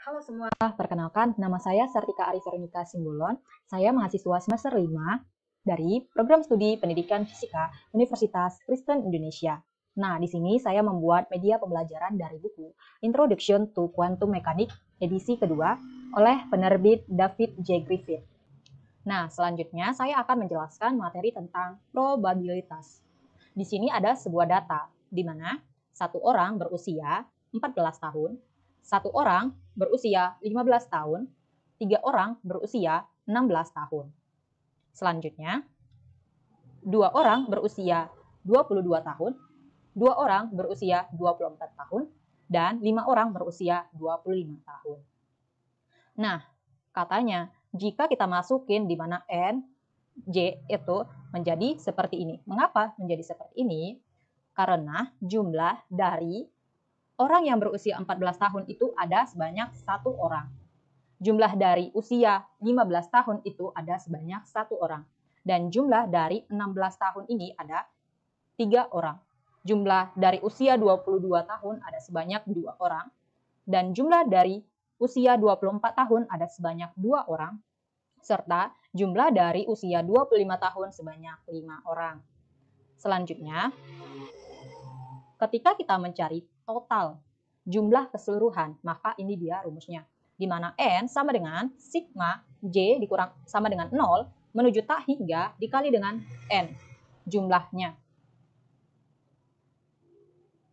Halo semua, perkenalkan nama saya Sartika Ari Veronica Simbolon. Saya mahasiswa semester 5 dari Program Studi Pendidikan Fisika Universitas Kristen Indonesia. Nah, di sini saya membuat media pembelajaran dari buku Introduction to Quantum Mechanics edisi kedua oleh penerbit David J. Griffith. Nah, selanjutnya saya akan menjelaskan materi tentang probabilitas. Di sini ada sebuah data di mana satu orang berusia 14 tahun, satu orang berusia 15 tahun, 3 orang berusia 16 tahun. Selanjutnya, 2 orang berusia 22 tahun, 2 orang berusia 24 tahun, dan 5 orang berusia 25 tahun. Nah, katanya jika kita masukin di mana N, J itu menjadi seperti ini. Mengapa menjadi seperti ini? Karena jumlah dari orang yang berusia 14 tahun itu ada sebanyak 1 orang. Jumlah dari usia 15 tahun itu ada sebanyak 1 orang. Dan jumlah dari 16 tahun ini ada 3 orang. Jumlah dari usia 22 tahun ada sebanyak 2 orang. Dan jumlah dari usia 24 tahun ada sebanyak 2 orang. Serta jumlah dari usia 25 tahun sebanyak 5 orang. Selanjutnya, ketika kita mencari total jumlah keseluruhan, maka ini dia rumusnya. Di mana N sama dengan sigma J dikurang sama dengan 0 menuju tak hingga dikali dengan N jumlahnya.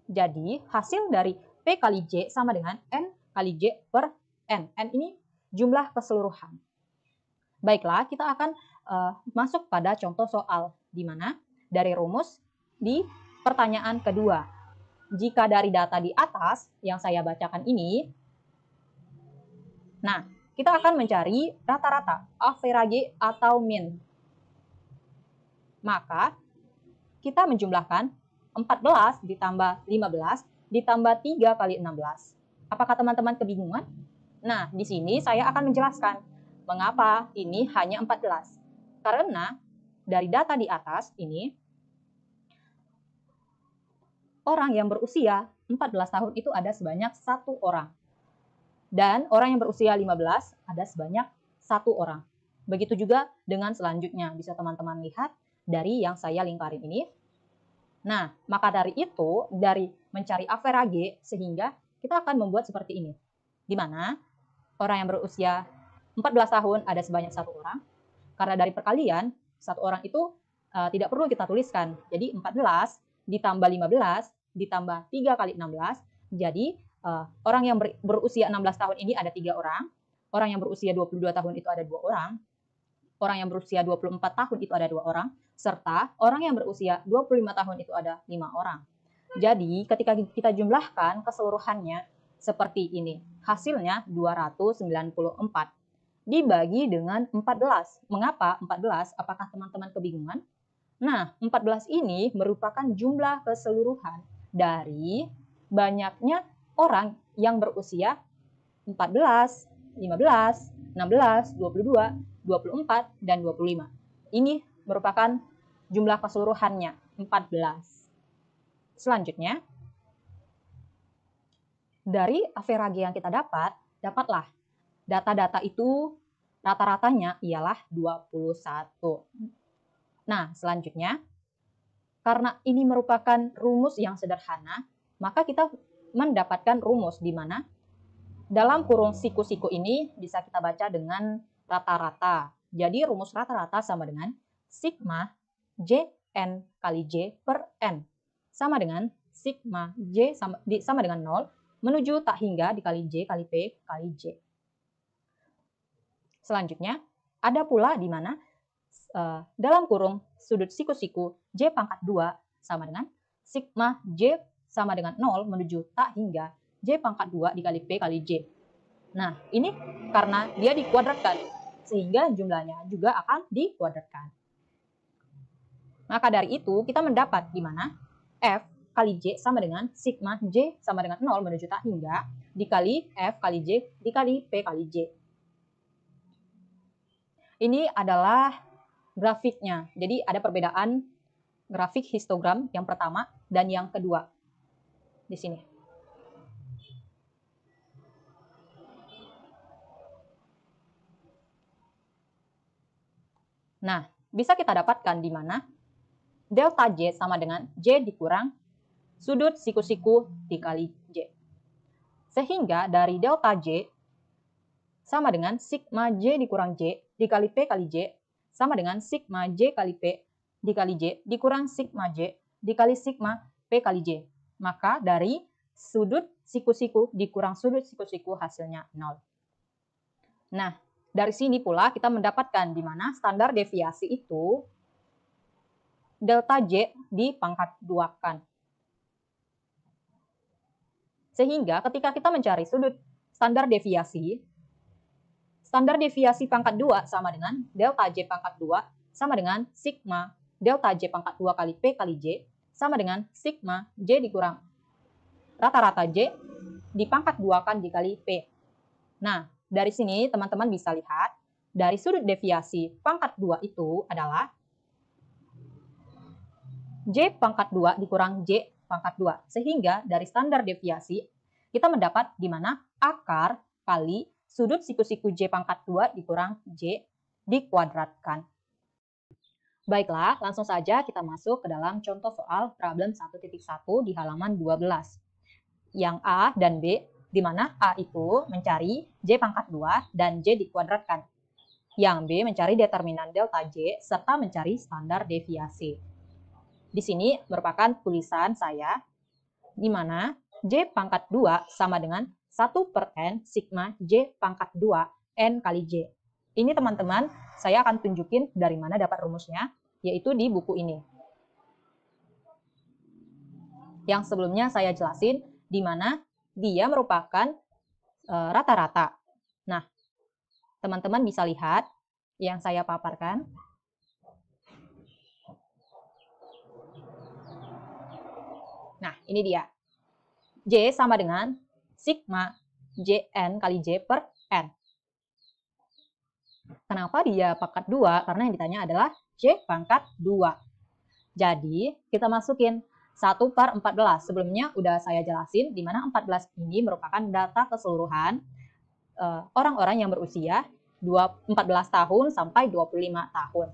Jadi hasil dari P kali J sama dengan N kali J per N. N ini jumlah keseluruhan. Baiklah, kita akan masuk pada contoh soal di mana dari rumus di pertanyaan kedua. Jika dari data di atas yang saya bacakan ini, nah, kita akan mencari rata-rata, average atau mean. Maka, kita menjumlahkan 14 ditambah 15 ditambah 3 kali 16. Apakah teman-teman kebingungan? Nah, di sini saya akan menjelaskan mengapa ini hanya 14. Karena dari data di atas ini, orang yang berusia 14 tahun itu ada sebanyak 1 orang. Dan orang yang berusia 15 ada sebanyak 1 orang. Begitu juga dengan selanjutnya. Bisa teman-teman lihat dari yang saya lingkarin ini. Nah, maka dari itu, dari mencari average, sehingga kita akan membuat seperti ini. Di mana orang yang berusia 14 tahun ada sebanyak 1 orang. Karena dari perkalian, 1 orang itu tidak perlu kita tuliskan. Jadi 14 ditambah 15 ditambah 3 kali 16. Jadi orang yang berusia 16 tahun ini ada 3 orang. Orang yang berusia 22 tahun itu ada 2 orang. Orang yang berusia 24 tahun itu ada 2 orang. Serta orang yang berusia 25 tahun itu ada 5 orang. Jadi ketika kita jumlahkan keseluruhannya seperti ini. Hasilnya 294. Dibagi dengan 14. Mengapa 14? Apakah teman-teman kebingungan? Nah, 14 ini merupakan jumlah keseluruhan dari banyaknya orang yang berusia 14, 15, 16, 22, 24, dan 25. Ini merupakan jumlah keseluruhannya, 14. Selanjutnya, dari average yang kita dapatlah data-data itu rata-ratanya ialah 21. Nah, selanjutnya, karena ini merupakan rumus yang sederhana, maka kita mendapatkan rumus di mana dalam kurung siku-siku ini bisa kita baca dengan rata-rata. Jadi rumus rata-rata sama dengan sigma J N kali J per N. Sama dengan sigma J sama dengan 0 menuju tak hingga dikali J kali P kali J. Selanjutnya, ada pula di mana dalam kurung sudut siku-siku J pangkat 2 sama dengan sigma J sama dengan 0 menuju tak hingga J pangkat 2 dikali P kali J. Nah, ini karena dia dikuadratkan, sehingga jumlahnya juga akan dikuadratkan. Maka dari itu, kita mendapat di mana F kali J sama dengan sigma J sama dengan 0 menuju tak hingga dikali F kali J dikali P kali J. Ini adalah grafiknya. Jadi ada perbedaan grafik histogram yang pertama dan yang kedua. Di sini. Nah, bisa kita dapatkan di mana delta J sama dengan J dikurang sudut siku-siku dikali J. Sehingga dari delta J sama dengan sigma J dikurang J dikali P kali J sama dengan sigma J kali P dikali J dikurang sigma J dikali sigma P kali J. Maka dari sudut siku-siku dikurang sudut siku-siku hasilnya 0. Nah, dari sini pula kita mendapatkan di mana standar deviasi itu delta J dipangkat 2-kan. Sehingga ketika kita mencari sudut standar deviasi pangkat 2 sama dengan delta J pangkat 2 sama dengan sigma delta J pangkat 2 kali P kali J sama dengan sigma J dikurang rata-rata J dipangkat 2-kan dikali P. Nah, dari sini teman-teman bisa lihat dari sudut deviasi pangkat 2 itu adalah J pangkat 2 dikurang J pangkat 2. Sehingga dari standar deviasi kita mendapat di mana akar kali sudut siku-siku J pangkat 2 dikurang J dikuadratkan. Baiklah, langsung saja kita masuk ke dalam contoh soal problem 1.1 di halaman 12. Yang A dan B, di mana A itu mencari J pangkat 2 dan J dikuadratkan. Yang B mencari determinan delta J serta mencari standar deviasi. Di sini merupakan tulisan saya, di mana J pangkat 2 sama dengan 1/n sigma J pangkat 2 N kali J. Ini teman-teman, saya akan tunjukin dari mana dapat rumusnya, yaitu di buku ini. Yang sebelumnya saya jelasin, di mana dia merupakan rata-rata. Nah, teman-teman bisa lihat yang saya paparkan. Nah, ini dia. J sama dengan sigma Jn kali J per N. Kenapa dia pangkat 2? Karena yang ditanya adalah J pangkat 2. Jadi, kita masukin 1/14. Sebelumnya udah saya jelasin, di mana 14 ini merupakan data keseluruhan orang-orang yang berusia 14 tahun sampai 25 tahun.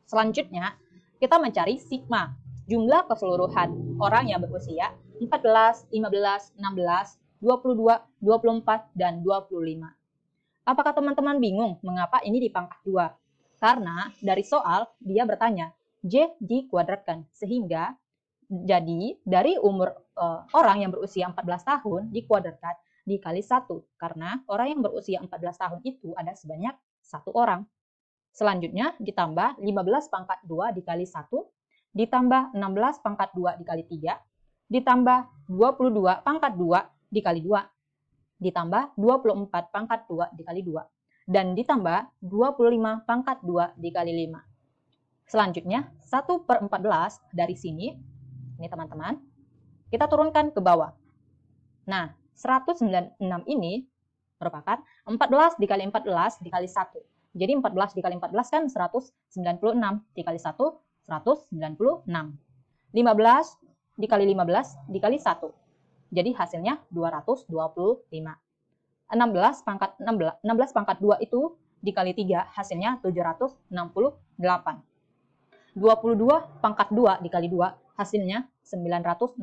Selanjutnya, kita mencari sigma, jumlah keseluruhan orang yang berusia 14, 15, 16, 22, 24, dan 25. Apakah teman-teman bingung mengapa ini dipangkat 2? Karena dari soal dia bertanya J dikuadratkan, sehingga jadi dari umur orang yang berusia 14 tahun dikuadratkan dikali 1, karena orang yang berusia 14 tahun itu ada sebanyak 1 orang. Selanjutnya ditambah 15 pangkat 2 dikali 1, ditambah 16 pangkat 2 dikali 3, ditambah 22 pangkat 2 dikali 2, ditambah 24 pangkat 2 dikali 2, dan ditambah 25 pangkat 2 dikali 5. Selanjutnya, 1/14 dari sini, ini teman-teman, kita turunkan ke bawah. Nah, 196 ini merupakan 14 dikali 14 dikali 1. Jadi 14 dikali 14 kan 196, dikali 1, 196. 15 dikali 15 dikali 1. Jadi hasilnya 225. 16 pangkat 2 itu dikali 3 hasilnya 768. 22 pangkat 2 dikali 2 hasilnya 968.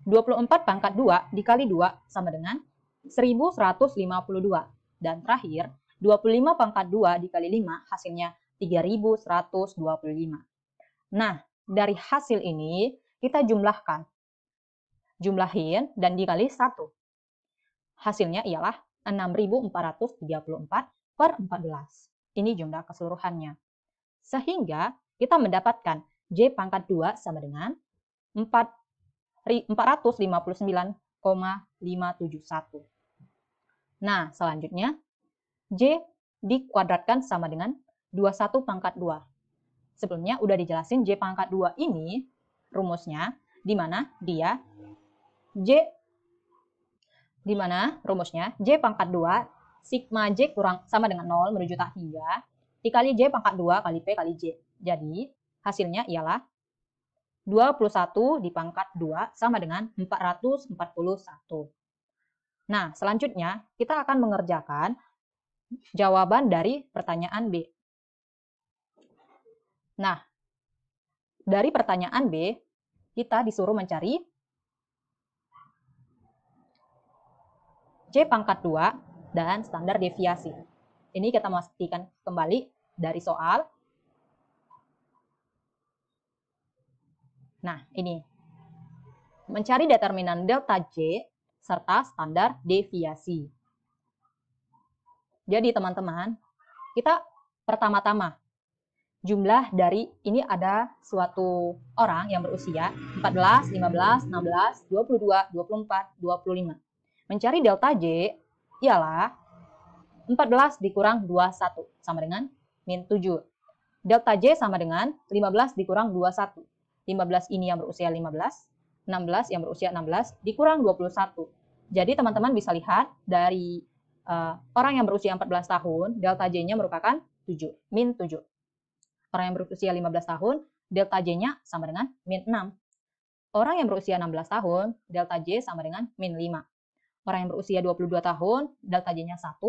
24 pangkat 2 dikali 2 sama dengan 1152. Dan terakhir 25 pangkat 2 dikali 5 hasilnya 3125. Nah, dari hasil ini kita jumlahin dan dikali 1. Hasilnya ialah 6434/14. Ini jumlah keseluruhannya. Sehingga kita mendapatkan J pangkat 2 sama dengan 459,571. Nah, selanjutnya J dikuadratkan sama dengan 21 pangkat 2. Sebelumnya udah dijelasin J pangkat 2 ini rumusnya, di mana rumusnya J pangkat 2 sigma J kurang sama dengan 0 menuju tak hingga dikali J pangkat 2 kali P kali J. Jadi hasilnya ialah 21 dipangkat 2 sama dengan 441. Nah, selanjutnya kita akan mengerjakan jawaban dari pertanyaan B. Nah, dari pertanyaan B, kita disuruh mencari C pangkat 2 dan standar deviasi. Ini kita pastikan kembali dari soal. Nah, ini. Mencari determinan delta J serta standar deviasi. Jadi teman-teman, kita pertama-tama jumlah dari ini ada suatu orang yang berusia 14, 15, 16, 22, 24, 25. Mencari delta J ialah 14 dikurang 21 sama dengan min 7. Delta J sama dengan 15 dikurang 21. 15 ini yang berusia 15, 16 yang berusia 16 dikurang 21. Jadi teman-teman bisa lihat dari orang yang berusia 14 tahun, delta J-nya merupakan 7, min 7. Orang yang berusia 15 tahun, delta J-nya sama dengan min 6. Orang yang berusia 16 tahun, delta J sama dengan min 5. Orang yang berusia 22 tahun, delta J-nya 1.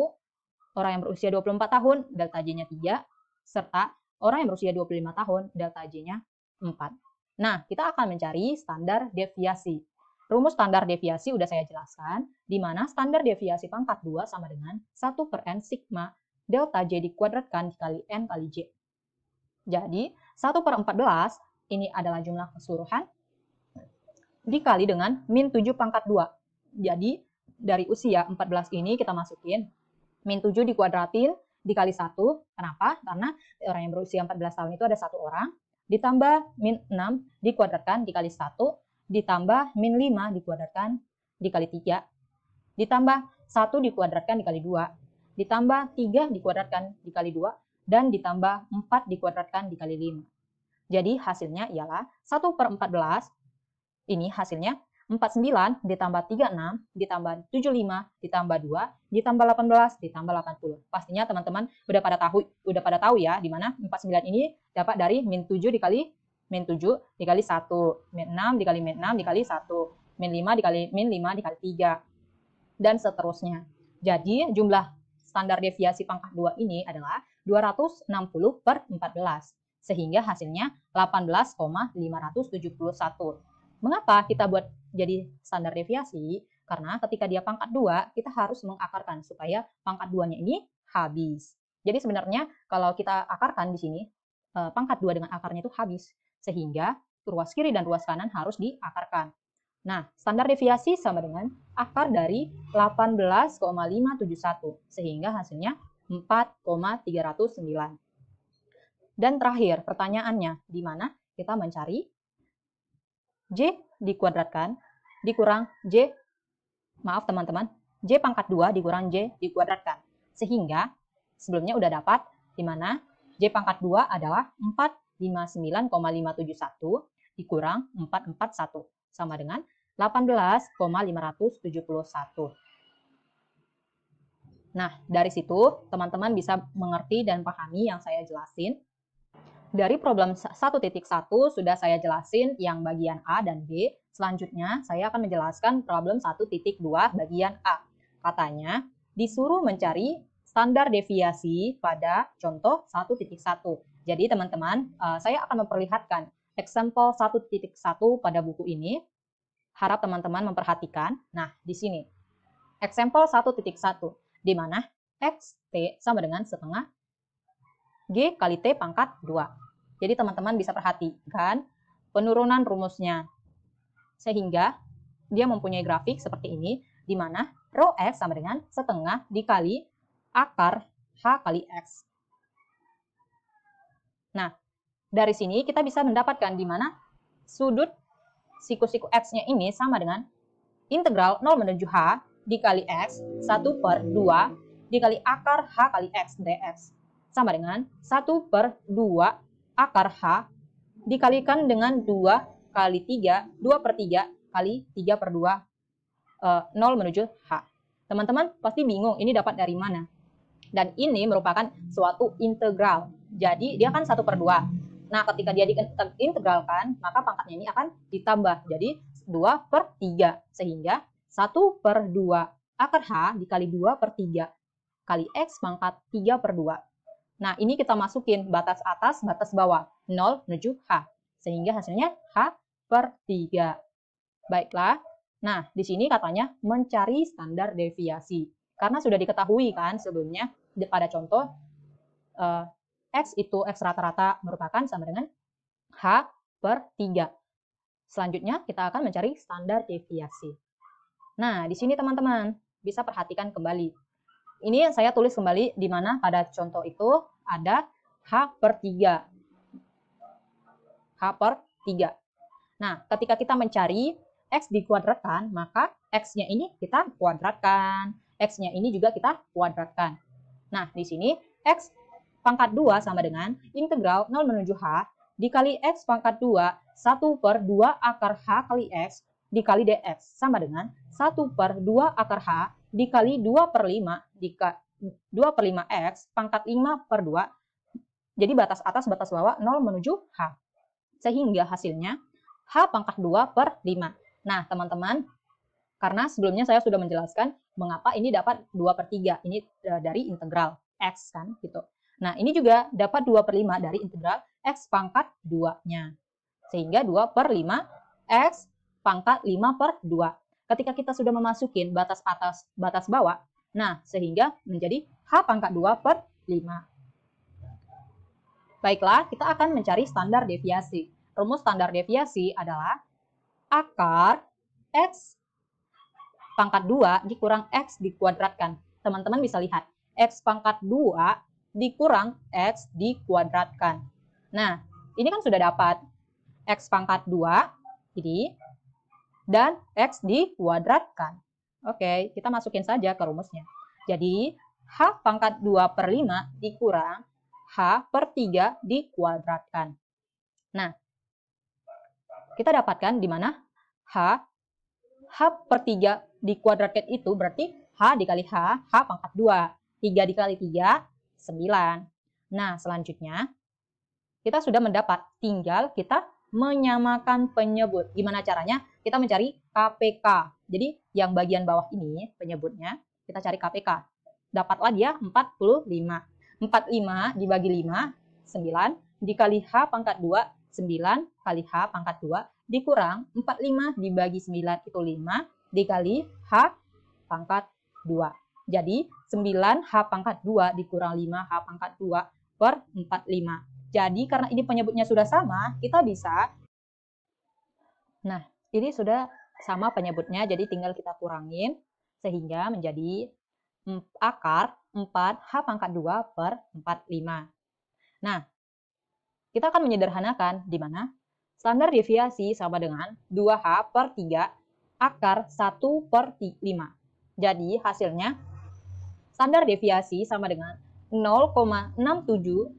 Orang yang berusia 24 tahun, delta J-nya 3. Serta orang yang berusia 25 tahun, delta J-nya 4. Nah, kita akan mencari standar deviasi. Rumus standar deviasi udah saya jelaskan, di mana standar deviasi pangkat 2 sama dengan 1 per N sigma delta J dikuadratkan dikali N kali J. Jadi, 1 per 14, ini adalah jumlah keseluruhan, dikali dengan min 7 pangkat 2. Jadi, dari usia 14 ini kita masukin min 7 dikuadratin dikali 1. Kenapa? Karena orang yang berusia 14 tahun itu ada 1 orang, ditambah min 6 dikuadratkan dikali 1, ditambah min 5 dikuadratkan dikali 3, ditambah 1 dikuadratkan dikali 2, ditambah 3 dikuadratkan dikali 2, dan ditambah 4 dikuadratkan dikali 5. Jadi hasilnya ialah 1 per 14, ini hasilnya 49 ditambah 36 ditambah 75 ditambah 2 ditambah 18 ditambah 80. Pastinya teman-teman udah pada tahu ya, di mana 49 ini dapat dari min 7 dikali min 7 dikali 1, min 6 dikali min 6 dikali 1, min 5 dikali min 5 dikali 3, dan seterusnya. Jadi jumlah standar deviasi pangkat 2 ini adalah 260 per 14, sehingga hasilnya 18,571. Mengapa kita buat jadi standar deviasi? Karena ketika dia pangkat 2, kita harus mengakarkan supaya pangkat 2-nya ini habis. Jadi sebenarnya kalau kita akarkan di sini, pangkat 2 dengan akarnya itu habis. Sehingga ruas kiri dan ruas kanan harus diakarkan. Nah, standar deviasi sama dengan akar dari 18,571. Sehingga hasilnya 4,309. Dan terakhir, pertanyaannya, di mana kita mencari J dikuadratkan dikurang J, maaf teman-teman, J pangkat 2 dikurang J dikuadratkan. Sehingga sebelumnya udah dapat di mana J pangkat 2 adalah 459,571 dikurang 441 sama dengan 18,571. Nah, dari situ teman-teman bisa mengerti dan pahami yang saya jelasin. Dari problem 1.1 sudah saya jelasin yang bagian A dan B. Selanjutnya saya akan menjelaskan problem 1.2 bagian A. Katanya disuruh mencari standar deviasi pada contoh 1.1. Jadi teman-teman, saya akan memperlihatkan example 1.1 pada buku ini. Harap teman-teman memperhatikan. Nah, di sini example 1.1 di mana X, T sama dengan setengah G kali T pangkat 2. Jadi teman-teman bisa perhatikan penurunan rumusnya. Sehingga dia mempunyai grafik seperti ini, di mana rho X sama dengan setengah dikali akar H kali X. Nah, dari sini kita bisa mendapatkan di mana sudut siku-siku X-nya ini sama dengan integral 0 menuju H dikali X 1 per 2 dikali akar H kali X dx. Sama dengan 1 per 2 akar H dikalikan dengan 2 kali 3, 2 per 3 kali 3 per 2, 0 menuju H. Teman-teman pasti bingung ini dapat dari mana. Dan ini merupakan suatu integral. Jadi dia kan 1 per 2. Nah ketika dia diintegralkan, maka pangkatnya ini akan ditambah. Jadi 2 per 3. Sehingga 1 per 2 akar H dikali 2 per 3 kali X pangkat 3 per 2. Nah, ini kita masukin batas atas, batas bawah. 0 menuju H. Sehingga hasilnya H per 3. Baiklah. Nah, di sini katanya mencari standar deviasi. Karena sudah diketahui kan sebelumnya pada contoh X itu X rata-rata merupakan sama dengan H per 3. Selanjutnya kita akan mencari standar deviasi. Nah, di sini teman-teman bisa perhatikan kembali. Ini saya tulis kembali di mana pada contoh itu ada H per 3. H per 3. Nah, ketika kita mencari X dikuadratkan, maka X-nya ini kita kuadratkan. X-nya ini juga kita kuadratkan. Nah, di sini X pangkat 2 sama dengan integral 0 menuju H dikali X pangkat 2, 1 per 2 akar H kali X dikali dx sama dengan 1 per 2 akar H dikali 2 per 5 2 per 5 X pangkat 5 per 2. Jadi batas atas batas bawah 0 menuju H. Sehingga hasilnya H pangkat 2 per 5. Nah teman-teman, karena sebelumnya saya sudah menjelaskan mengapa ini dapat 2 per 3. Ini dari integral X kan gitu. Nah ini juga dapat 2 per 5 dari integral X pangkat 2-nya. Sehingga 2 per 5 X pangkat 5 per 2. Ketika kita sudah memasukin batas atas, batas bawah, nah sehingga menjadi H pangkat 2 per 5. Baiklah, kita akan mencari standar deviasi. Rumus standar deviasi adalah akar X pangkat 2 dikurang X dikuadratkan. Teman-teman bisa lihat, X pangkat 2 dikurang X dikuadratkan. Nah, ini kan sudah dapat X pangkat 2, ini, dan X dikuadratkan. Oke, kita masukin saja ke rumusnya. Jadi, H pangkat 2 per 5 dikurang H per 3 dikuadratkan. Nah, kita dapatkan di mana H per 3 dikuadratkan itu berarti H dikali H pangkat 2. 3 dikali 3, 9. Nah, selanjutnya, kita sudah mendapat, tinggal kita menyamakan penyebut. Gimana caranya? Kita mencari KPK. Jadi yang bagian bawah ini penyebutnya, kita cari KPK. Dapatlah dia 45. 45 dibagi 5, 9. Dikali H pangkat 2, 9 kali H pangkat 2. Dikurang 45 dibagi 9 itu 5. Dikali H pangkat 2. Jadi 9 H pangkat 2 dikurang 5 H pangkat 2 per 45. Jadi karena ini penyebutnya sudah sama, kita bisa, nah ini sudah sama penyebutnya, jadi tinggal kita kurangin sehingga menjadi akar 4 H pangkat 2 per 45. Nah, kita akan menyederhanakan di mana standar deviasi sama dengan 2H per 3 akar 1 per 5. Jadi hasilnya standar deviasi sama dengan 0,67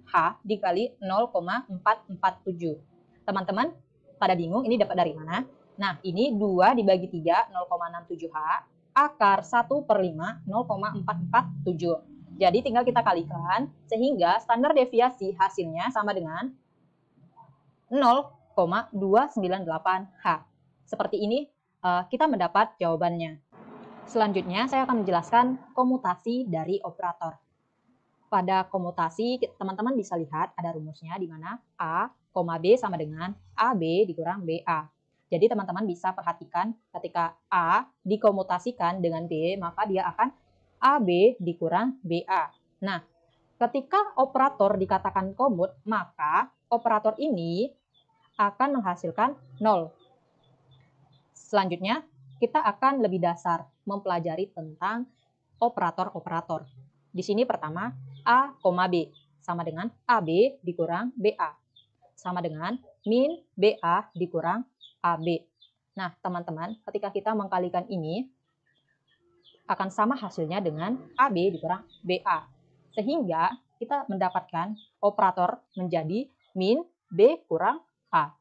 H dikali 0,447. Teman-teman pada bingung ini dapat dari mana? Nah, ini 2 dibagi 3, 0,67 H, akar 1 per 5, 0,447. Jadi tinggal kita kalikan, sehingga standar deviasi hasilnya sama dengan 0,298 H. Seperti ini kita mendapat jawabannya. Selanjutnya saya akan menjelaskan komutasi dari operator. Pada komutasi, teman-teman bisa lihat ada rumusnya di mana A, B sama dengan AB dikurang BA. Jadi teman-teman bisa perhatikan ketika A dikomutasikan dengan B, maka dia akan AB dikurang BA. Nah, ketika operator dikatakan komut, maka operator ini akan menghasilkan 0. Selanjutnya, kita akan lebih dasar mempelajari tentang operator-operator. Di sini pertama, A, B sama dengan AB dikurang BA. Sama dengan min BA dikurang AB. Nah, teman-teman, ketika kita mengkalikan ini, akan sama hasilnya dengan AB dikurang BA. Sehingga kita mendapatkan operator menjadi min B kurang A.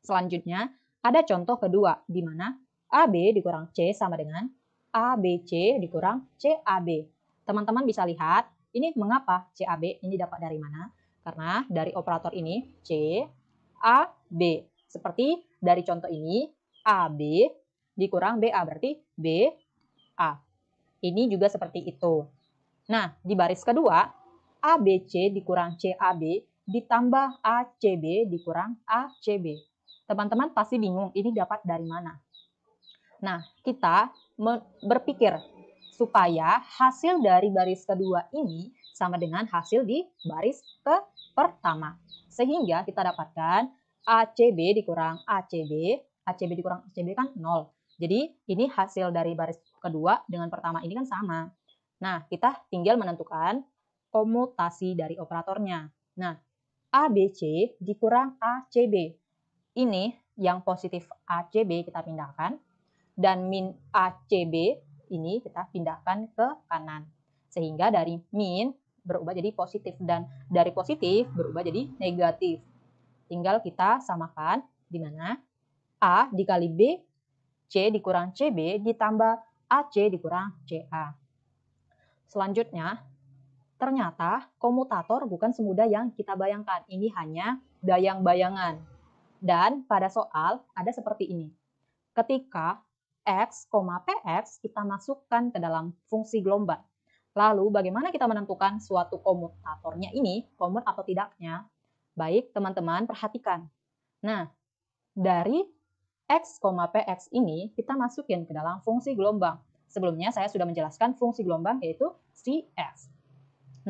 Selanjutnya, ada contoh kedua, di mana AB dikurang C sama dengan ABC dikurang CAB. Teman-teman bisa lihat, ini mengapa CAB ini dapat dari mana? Karena dari operator ini C, A, B. Seperti dari contoh ini, AB dikurang BA berarti BA. Ini juga seperti itu. Nah, di baris kedua, ABC dikurang CAB ditambah ACB dikurang ACB. Teman-teman pasti bingung ini dapat dari mana. Nah, kita berpikir supaya hasil dari baris kedua ini sama dengan hasil di baris pertama. Sehingga kita dapatkan ACB dikurang ACB, ACB dikurang ACB kan 0. Jadi ini hasil dari baris kedua dengan pertama ini kan sama. Nah, kita tinggal menentukan komutasi dari operatornya. Nah, ABC dikurang ACB. Ini yang positif ACB kita pindahkan. Dan min ACB ini kita pindahkan ke kanan. Sehingga dari min berubah jadi positif dan dari positif berubah jadi negatif. Tinggal kita samakan di mana A dikali B, C dikurang CB ditambah AC dikurang CA. Selanjutnya, ternyata komutator bukan semudah yang kita bayangkan. Ini hanya bayang-bayangan. Dan pada soal ada seperti ini. Ketika X, PX kita masukkan ke dalam fungsi gelombang. Lalu bagaimana kita menentukan suatu komutatornya ini, komut atau tidaknya? Baik, teman-teman perhatikan. Nah, dari X, PX ini kita masukin ke dalam fungsi gelombang. Sebelumnya saya sudah menjelaskan fungsi gelombang yaitu Cx.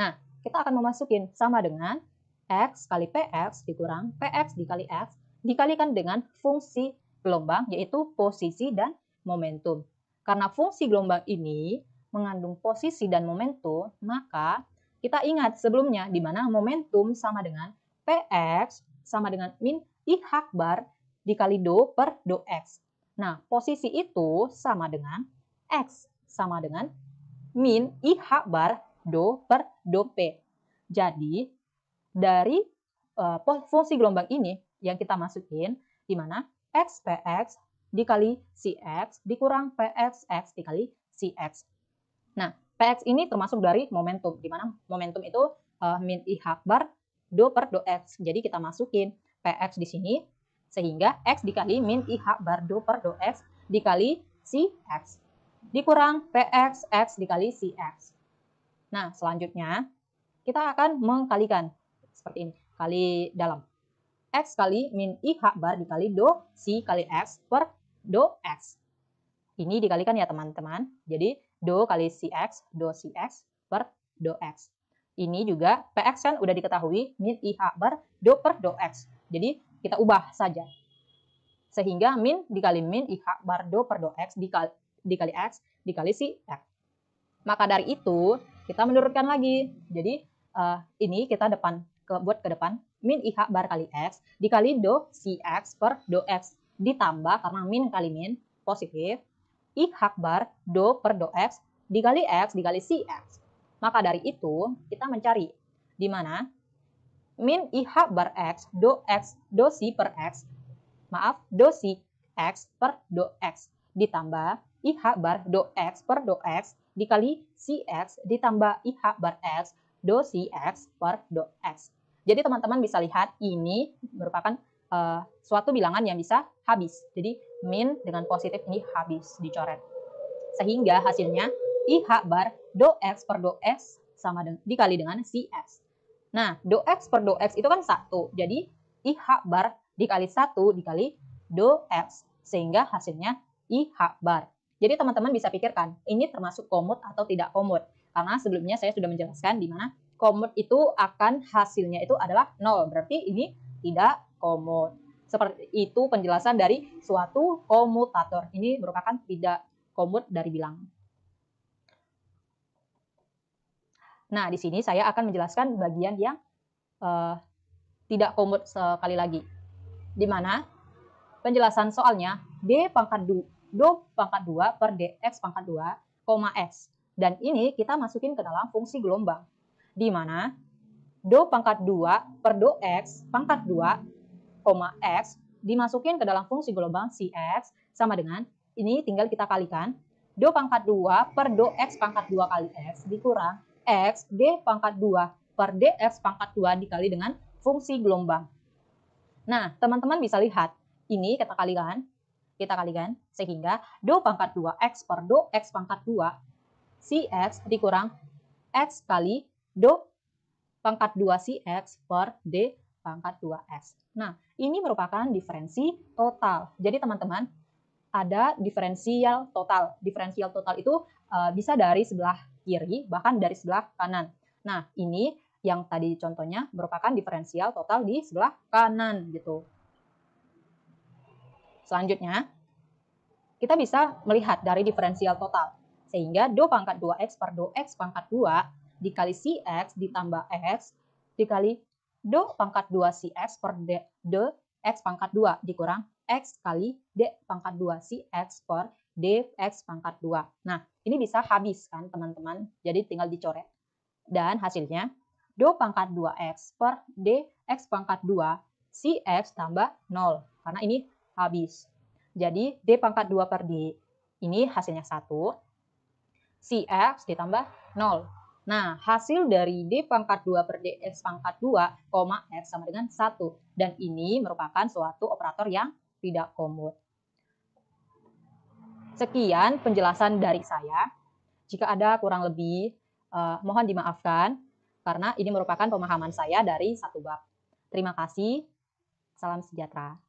Nah, kita akan memasukin sama dengan X kali PX dikurang PX dikali X dikalikan dengan fungsi gelombang yaitu posisi dan momentum. Karena fungsi gelombang ini mengandung posisi dan momentum, maka kita ingat sebelumnya di mana momentum sama dengan PX sama dengan min I hak bar dikali do per do X. Nah, posisi itu sama dengan X sama dengan min I hak bar do per do P. Jadi, dari fungsi gelombang ini yang kita masukin di mana X PX dikali Cx dikurang PXX dikali Cx. Nah, PX ini termasuk dari momentum, di mana momentum itu min I hak bar do per do X. Jadi kita masukin PX di sini, sehingga X dikali min I hak bar do per do X dikali Cx. Dikurang PXX dikali Cx. Nah, selanjutnya kita akan mengkalikan seperti ini, kali dalam. X kali min I hak bar dikali do C kali X per do X. Ini dikalikan ya teman-teman. Jadi do kali Cx, do Cx per do X. Ini juga Px kan udah diketahui min I hak bar do per do X. Jadi kita ubah saja. Sehingga min dikali min I hak bar do per do X dikali X dikali Cx. Maka dari itu kita menurunkan lagi. Jadi ini kita buat ke depan min I hak bar kali X dikali do Cx per do X ditambah karena min kali min positif I hak bar do per do X dikali Cx. Maka dari itu kita mencari di mana min I hak bar X do C per X do Cx per do X ditambah I hak bar do X per do X dikali Cx ditambah I hak bar X do Cx per do X. Jadi teman-teman bisa lihat ini merupakan suatu bilangan yang bisa habis. Jadi min dengan positif ini habis dicoret. Sehingga hasilnya I hak bar do X per do X sama dikali dengan Cx. Nah, do X per do X itu kan 1. Jadi I hak bar dikali 1 dikali do X. Sehingga hasilnya I hak bar. Jadi teman-teman bisa pikirkan, ini termasuk komut atau tidak komut. Karena sebelumnya saya sudah menjelaskan di mana komut itu akan hasilnya itu adalah 0. Berarti ini tidak komut. Seperti itu penjelasan dari suatu komutator. Ini merupakan tidak komut dari bilangan. Nah, di sini saya akan menjelaskan bagian yang tidak komut sekali lagi. Di mana penjelasan soalnya D pangkat 2 per dx pangkat 2, x. Dan ini kita masukin ke dalam fungsi gelombang. Di mana do pangkat 2 per do x pangkat 2, x dimasukin ke dalam fungsi gelombang Cx sama dengan, ini tinggal kita kalikan, do pangkat 2 per do x pangkat 2 kali x dikurang x d pangkat 2 per dx pangkat 2 dikali dengan fungsi gelombang. Nah, teman-teman bisa lihat, ini kita kalikan sehingga do pangkat 2x per do x pangkat 2 Cx dikurang x kali do pangkat 2cx per D pangkat 2x. Nah, ini merupakan diferensi total. Jadi teman-teman, ada diferensial total. Diferensial total itu bisa dari sebelah kiri, bahkan dari sebelah kanan. Nah, ini yang tadi contohnya merupakan diferensial total di sebelah kanan gitu. Selanjutnya, kita bisa melihat dari diferensial total. Sehingga do pangkat 2x per do x pangkat 2 dikali cx ditambah x dikali do pangkat 2cx per d x pangkat 2 dikurang x kali d pangkat 2 cx per dx pangkat 2. Nah, ini bisa habis kan teman-teman, jadi tinggal dicoret. Dan hasilnya, do pangkat 2x per dx pangkat 2 cx tambah 0, karena ini habis. Jadi, d pangkat 2 per d ini hasilnya 1, cx ditambah 0. Nah, hasil dari D pangkat 2 per DX pangkat 2, X sama dengan 1. Dan ini merupakan suatu operator yang tidak komut. Sekian penjelasan dari saya. Jika ada kurang lebih, mohon dimaafkan, karena ini merupakan pemahaman saya dari satu bab. Terima kasih. Salam sejahtera.